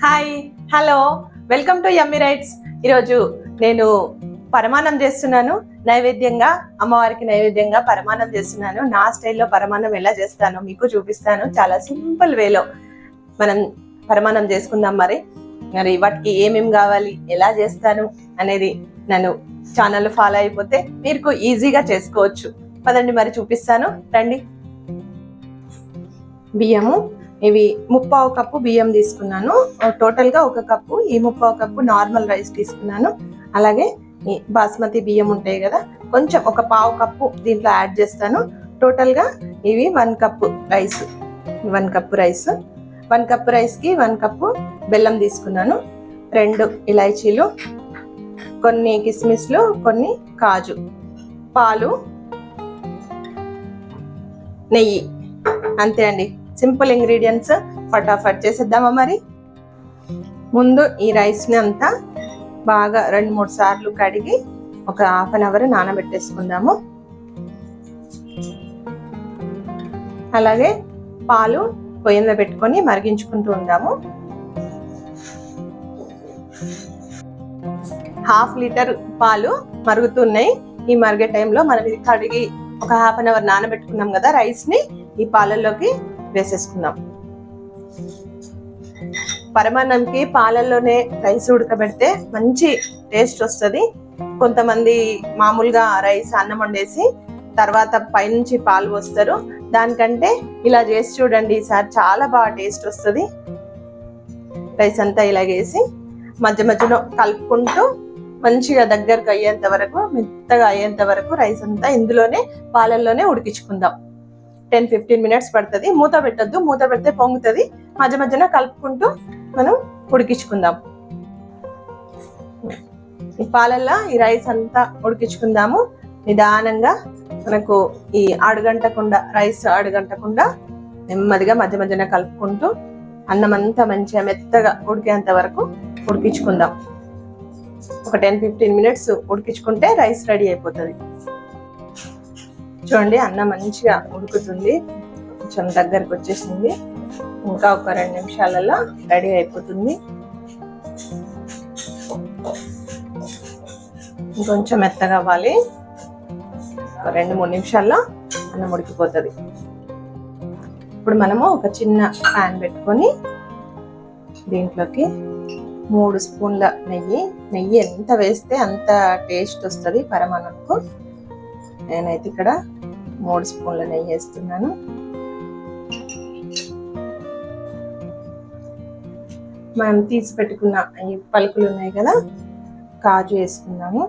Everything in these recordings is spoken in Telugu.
Hi, hello, welcome to yummy rights. ఈరోజు నేను పరమాన్నం చేస్తున్నాను. నైవేద్యంగా అమ్మవారికి నైవేద్యంగా పరమాన్నం చేస్తున్నాను. నా స్టైల్లో పరమాన్నం ఎలా చేస్తానో మీకు చూపిస్తాను. చాలా సింపుల్ వేలో మనం పరమాన్నం చేసుకుందాం. మరి వాటికి ఏమేమి కావాలి, ఎలా చేస్తాను అనేది నన్ను ఛానల్ ఫాలో అయిపోతే మీరు ఈజీగా చేసుకోవచ్చు. పదండి మరి చూపిస్తాను, రండి. బియ్యము ఇవి 3/4 కప్పు బియ్యం తీసుకున్నాను. టోటల్గా 1 కప్పు. ఈ 3/4 కప్పు నార్మల్ రైస్ తీసుకున్నాను. అలాగే ఈ బాస్మతి బియ్యం ఉంటాయి కదా, కొంచెం 1/4 కప్పు దీంట్లో యాడ్ చేస్తాను. టోటల్గా ఇవి 1 cup rice. 1 cup rice. 1 cup రైస్కి 1 కప్పు బెల్లం తీసుకున్నాను. 2 ఇలాచీలు, కొన్ని కిస్మిస్లు, కొన్ని కాజు, పాలు, నెయ్యి. అంతే అండి, సింపుల్ ఇంగ్రీడియంట్స్. ఫటాఫట్ చేసేద్దామా మరి. ముందు ఈ రైస్ని అంతా బాగా 2-3 సార్లు కడిగి ఒక ½ అన్ అవర్ నానబెట్టేసుకుందాము. అలాగే పాలు పొయ్యి మీద పెట్టుకొని మరిగించుకుంటూ ఉందాము. 1/2 లీటర్ పాలు మరుగుతున్నాయి. ఈ మరిగే టైంలో మనం ఇది కడిగి ఒక ½ అన్ అవర్ నానబెట్టుకున్నాం కదా రైస్ని, ఈ పాలల్లోకి వేసేసుకుందాం. పరమాన్నంకి పాలల్లోనే రైస్ ఉడకబెడితే మంచి టేస్ట్ వస్తుంది. కొంతమంది మామూలుగా రైస్ అన్నం వండేసి తర్వాత పైనుంచి పాలు పోస్తారు. దానికంటే ఇలా చేసి చూడండి, ఈసారి చాలా బాగా టేస్ట్ వస్తుంది. రైస్ అంతా ఇలాగేసి మధ్య మధ్యలో కలుపుకుంటూ మంచిగా దగ్గరకు అయ్యేంత వరకు, మెత్తగా అయ్యేంత వరకు రైస్ అంతా ఇందులోనే పాలల్లోనే ఉడికించుకుందాం. 10-15 మినిట్స్ పడుతుంది. మూత పెట్టద్దు, మూత పెడితే పొంగుతుంది. మధ్య మధ్యన కలుపుకుంటూ మనం ఉడికించుకుందాం. ఈ పాలల్లో ఈ రైస్ అంతా ఉడికించుకుందాము. నిదానంగా మనకు ఈ అడుగంటకుండా, రైస్ అడుగంటకుండా నెమ్మదిగా మధ్య మధ్యన కలుపుకుంటూ అన్నం అంతా మంచిగా మెత్తగా ఉడికేంత వరకు ఉడికించుకుందాం. ఒక 10-15 మినిట్స్ ఉడికించుకుంటే రైస్ రెడీ అయిపోతుంది. చూడండి, అన్నం మంచిగా ఉడుకుతుంది, కొంచెం దగ్గరకు వచ్చేసింది. ఇంకా ఒక 2 నిమిషాలలో రెడీ అయిపోతుంది. ఇంకొంచెం మెత్తగా అవ్వాలి. 2-3 నిమిషాల్లో అన్నం ఉడికిపోతుంది. ఇప్పుడు మనము ఒక చిన్న ప్యాన్ పెట్టుకొని దీంట్లోకి 3 స్పూన్ల నెయ్యి. నెయ్యి ఎంత వేస్తే అంత టేస్ట్ వస్తుంది పరమాన్నంకు. నేనైతే ఇక్కడ 3 స్పూన్ల నెయ్యి వేస్తున్నాను. మనం తీసి పెట్టుకున్న ఈ పలుకులు ఉన్నాయి కదా, కాజు వేసుకున్నాము.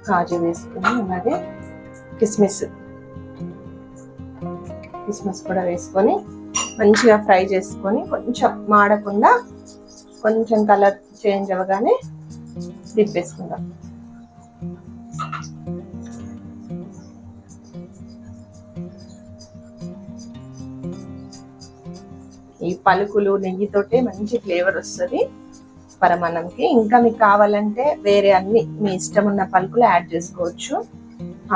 కాజు వేసుకుని అలాగే కిస్మిస్ కూడా వేసుకొని మంచిగా ఫ్రై చేసుకొని, కొంచెం మాడకుండా కొంచెం కలర్ చేంజ్ అవ్వగానే తిప్పేసుకుందాం. ఈ పలుకులు నెయ్యితోటే మంచి ఫ్లేవర్ వస్తుంది పరమాన్నంకి. ఇంకా మీకు కావాలంటే వేరే అన్ని మీ ఇష్టం ఉన్న పలుకులు యాడ్ చేసుకోవచ్చు.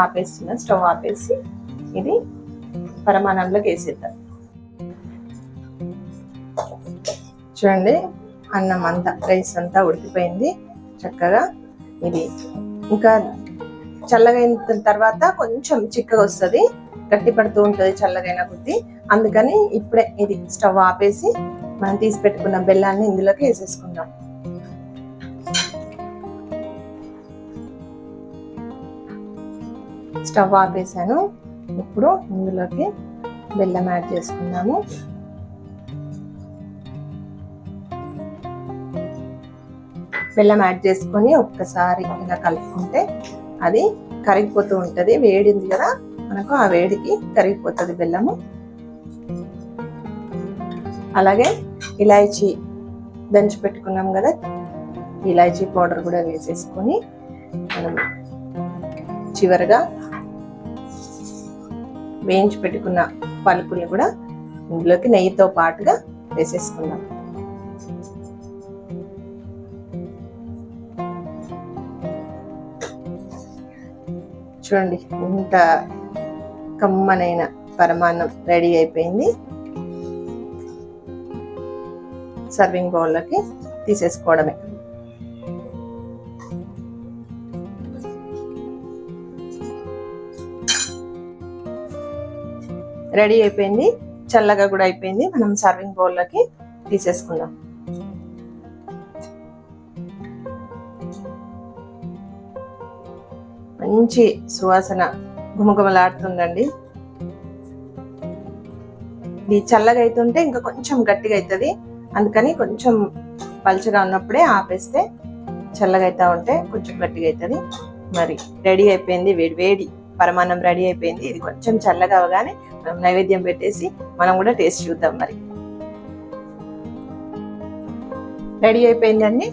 ఆపేస్తున్నా, స్టవ్ ఆపేసి ఇది పరమాన్నంలోకి వేసేద్దాం. చూడండి, అన్నం అంతా, రైస్ అంతా ఉడికిపోయింది చక్కగా. ఇది ఇంకా చల్లగైన తర్వాత కొంచెం చిక్కగా వస్తుంది, గట్టి పడుతూ ఉంటుంది చల్లగైన కొద్దీ. అందుకని ఇప్పుడే ఇది స్టవ్ ఆపేసి మనం తీసి పెట్టుకున్న బెల్లాన్ని ఇందులోకి వేసేసుకుందాం. స్టవ్ ఆపేసాను. ఇప్పుడు ఇందులోకి బెల్లం యాడ్ చేసుకుందాము. బెల్లం యాడ్ చేసుకొని ఒక్కసారి ఇలా కలుపుకుంటే అది కరిగిపోతూ ఉంటుంది. వేడి ఉంది కదా మనకు, ఆ వేడికి కరిగిపోతుంది బెల్లము. అలాగే ఇలాచీ దంచి పెట్టుకున్నాం కదా, ఇలాచీ పౌడర్ కూడా వేసేసుకొని మనం చివరిగా వేయించి పెట్టుకున్న పలుకుల్ని కూడా ఇందులోకి నెయ్యితో పాటుగా వేసేసుకుందాం. చూడండి, ఇంత కమ్మనైన పరమాన్నం రెడీ అయిపోయింది. సర్వింగ్ బౌల్లోకి తీసేసుకోవడమే. రెడీ అయిపోయింది, చల్లగా కూడా అయిపోయింది. మనం సర్వింగ్ బౌల్లోకి తీసేసుకుందాం. మంచి సువాసన గుమగుమలాడుతుందండి. ఇది చల్లగా అవుతుంటే ఇంకా కొంచెం గట్టిగా అవుతుంది, అందుకని కొంచెం పలుచగా ఉన్నప్పుడే ఆపేస్తే చల్లగా అవుతా ఉంటే కొంచెం గట్టిగా అవుతుంది. మరి రెడీ అయిపోయింది, వేడి వేడి పరమాన్నం రెడీ అయిపోయింది. ఇది కొంచెం చల్లగా అవగానే మనం నైవేద్యం పెట్టేసి మనం కూడా టేస్ట్ చూద్దాం. మరి రెడీ అయిపోయిందండి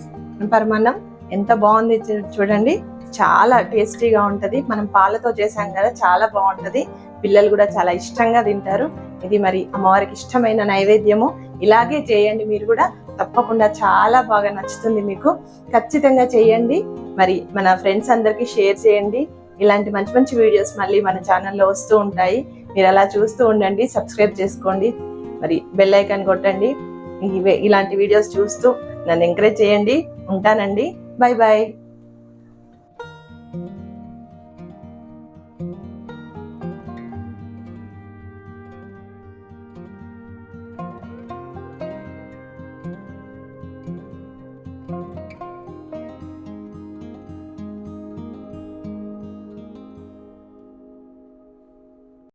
పరమాన్నం. ఎంత బాగుంది చూడండి, చాలా టేస్టీగా ఉంటది. మనం పాలతో చేసాం కదా, చాలా బాగుంటది. పిల్లలు కూడా చాలా ఇష్టంగా తింటారు. ఇది మరి అమ్మవారికి ఇష్టమైన నైవేద్యము. ఇలాగే చేయండి మీరు కూడా, తప్పకుండా చాలా బాగా నచ్చుతుంది మీకు. ఖచ్చితంగా చేయండి. మరి మన ఫ్రెండ్స్ అందరికీ షేర్ చేయండి. ఇలాంటి మంచి మంచి వీడియోస్ మళ్ళీ మన ఛానల్లో వస్తూ ఉంటాయి. మీరు అలా చూస్తూ ఉండండి, సబ్స్క్రైబ్ చేసుకోండి, మరి బెల్ ఐకాన్ కొట్టండి. ఇలాంటి వీడియోస్ చూస్తూ నన్ను ఎంకరేజ్ చేయండి. ఉంటానండి, బాయ్ బాయ్.